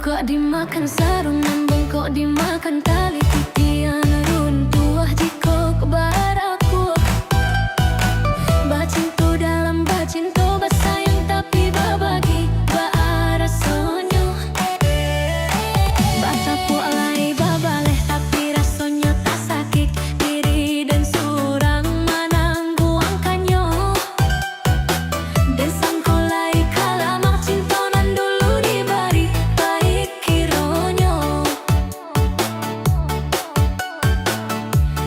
bengkok dimakan sarung nan bengkok dimakan tali titian runtuh jiko kebaraku. Bacinto dalam bacinto basayang tapi babagi baara sonyo. Batapu alai babaleh tapi rasonyo tak sakit diri dan surang mananggu angkanyo. Dan sangkolai kalamak cintonan dulu dibari baik kironyo.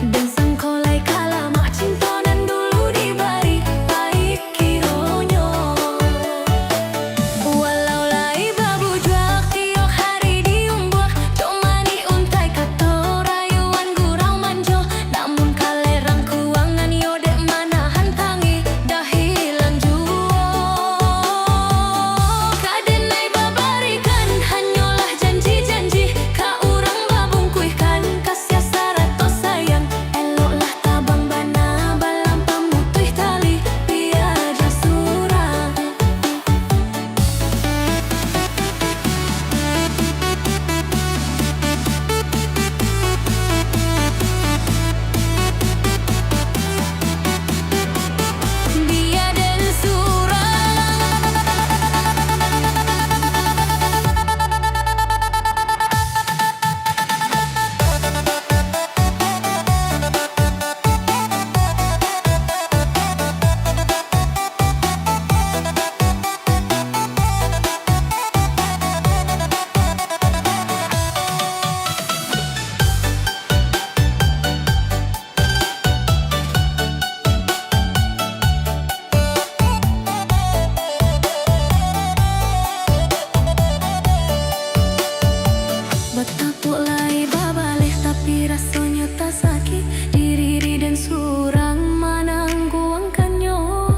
Dan sangkolai kalamak cintonan dulu dibari baik kironyo. Walau lai babu juak tiok hari diumbuak comani untai kato rayuan gurau manjo. Namun kalerang kuangan yodek mana hantangi dah hilang juo. Kadenai babarikan hanyalah janji-janji ka urang babungkuihkan kasih sarato sayang. Eloklah tabang bana balam pamutuih tali biada surang. Biada Betapuk lai babaleh tapi rasanya tak sakit diri dan surang mananggu angkanyo.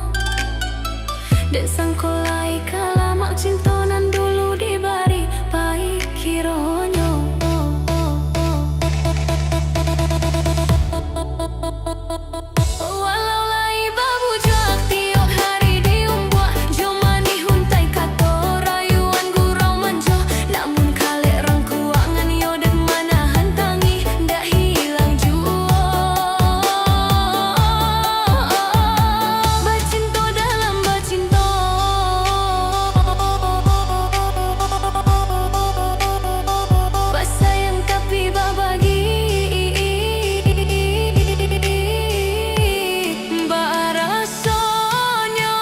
Dek sangkolai kalamak cintonan dulu dibari baik kironyo. Walau lai babu juak tiok hari diumbuak jomani huntai kato rayuan gurau manjo. Namun kalerang kuangan yodek mana hantangi dah hilang juo. Bacinto dalam bacinto basayang tapi babagi baara sonyo.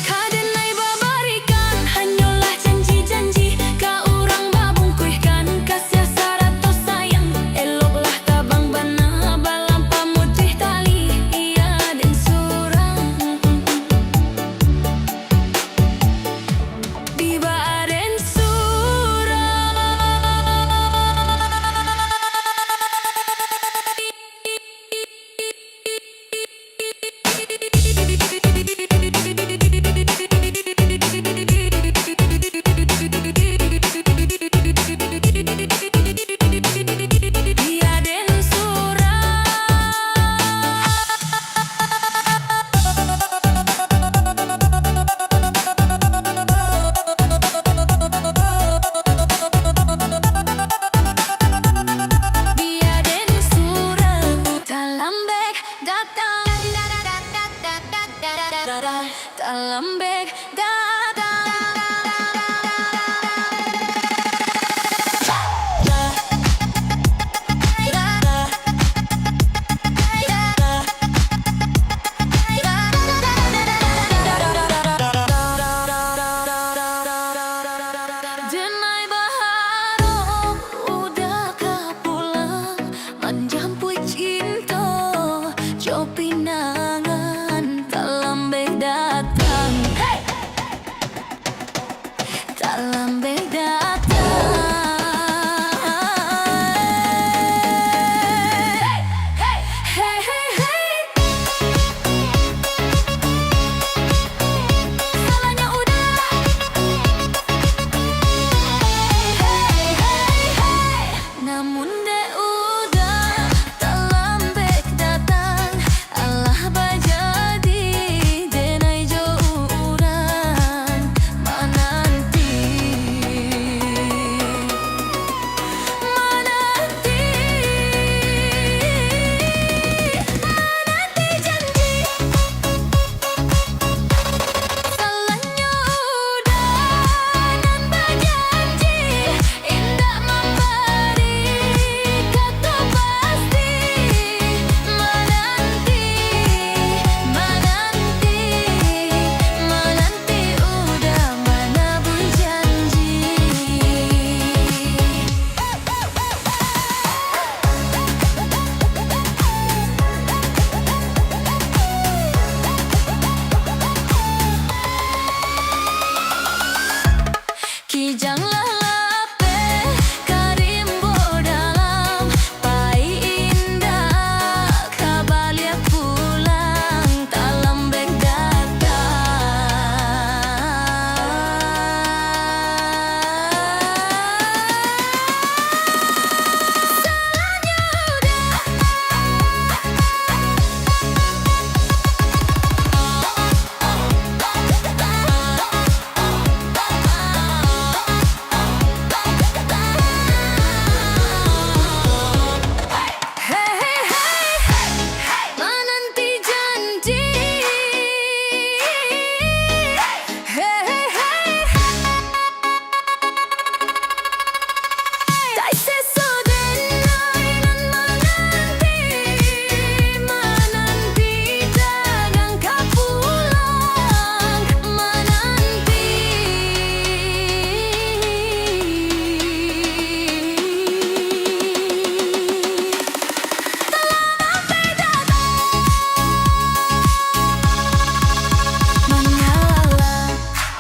Kadenai babarikan hanyalah janji-janji ka urang babungkuihkan kasih sarato sayang. Eloklah tabang bana balam pamutih tali iya dan surang. Biba aden surang. Biaden surang. Biaden surang. Dalam beg datang dalam beg datang. Denai baharo udahkah pulang menjampui cinta jo pinangan dalam beg datang. Hey! janganlah lape karimbo dalam pai indah kabalia pulang tak lembek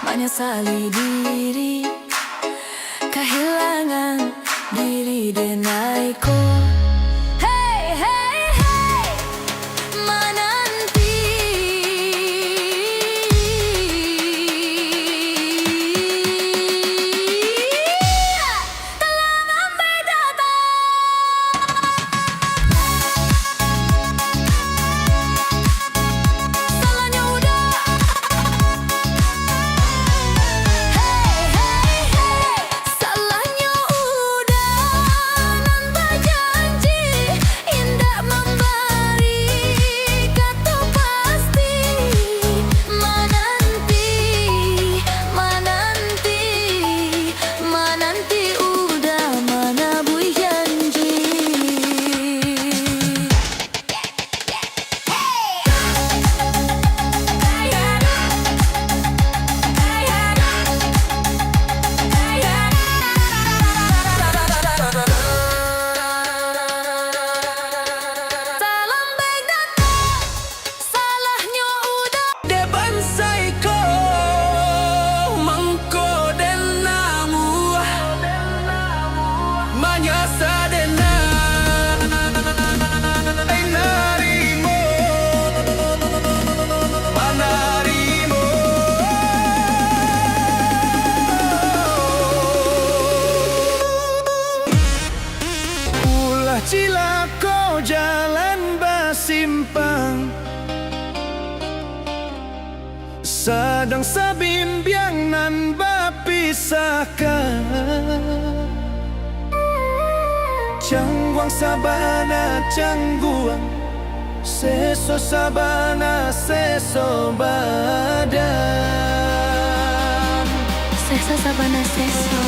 menyesali diri kehilangan diri denaiku. Hey hey hey menanti telah lambai datang. Salahnya udah. Salahnya udah nambah janji indah memberi kata pasti menanti udah mana bui janji. Salam baik datang, salahnya udah. De bansai ko mangko denamu manyasa dena ay narimo manarimo ulah cilako jalan basimpang sedang sabimbiang nan bapisahkan cangguang sabana cangguang seso sabana seso badan Seso sabana seso.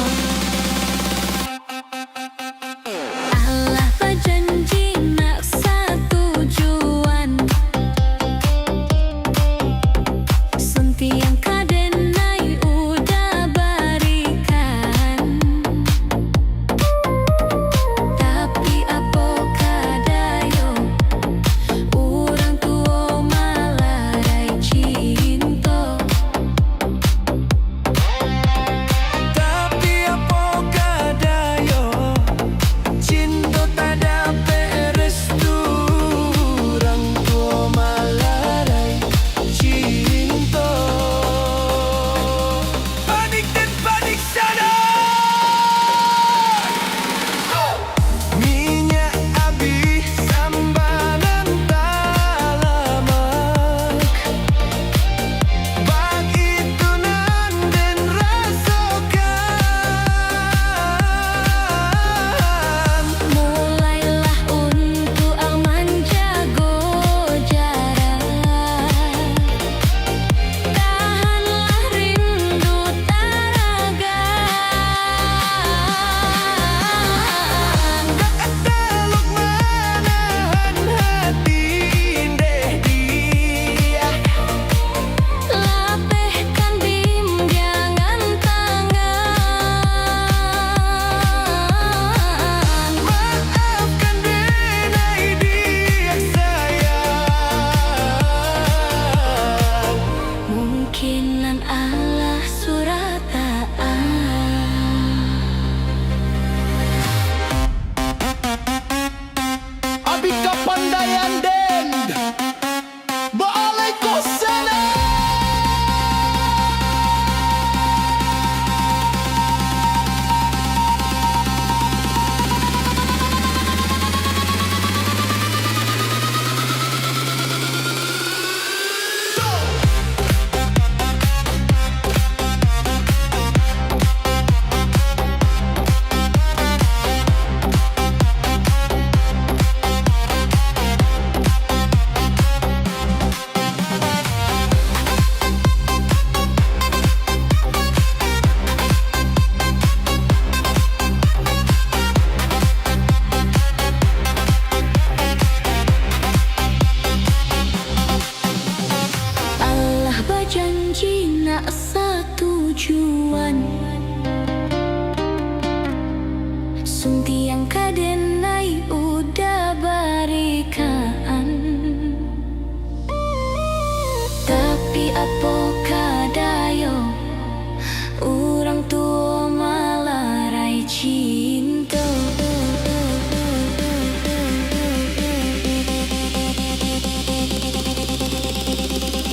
Allah berjanji nak satujuan sunti yang kadenai udah berikan. Tapi apa kadayo orang tua malarai cinta. tapi apa kadayo cinta tada perestu orang tua malarai cinta panik dan panik sana minyak abi sambanan talamak bag itu nan den rasakan Mulailah untuk aman jago jarak. Tahanlah rindu taragan. Teluk menahan hati deh dia Lapehkan bimbingan tangan. maafkan denai dia sayang Mungkinan Allah surataan. nak setujuan Suntiang kadenai udah barikaan Tapi apa kadayo Orang tua malarai cinta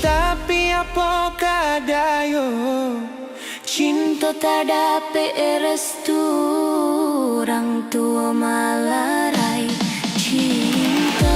Tapi apa kadayo Cinta tak dapat restu Orang tua malarai cinta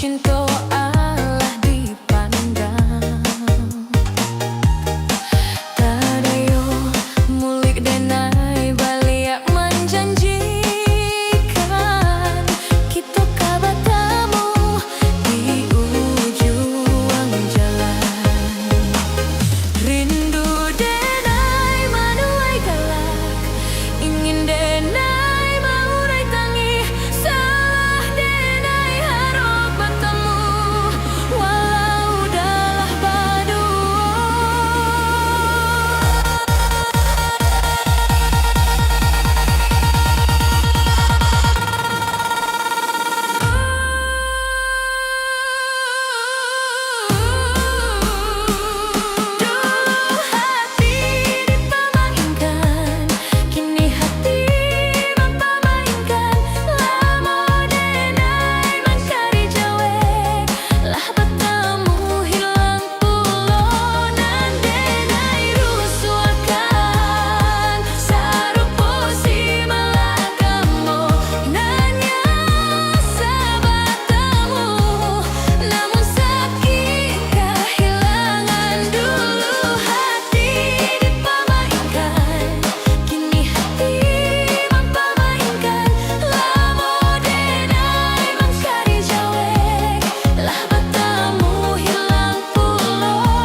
cinta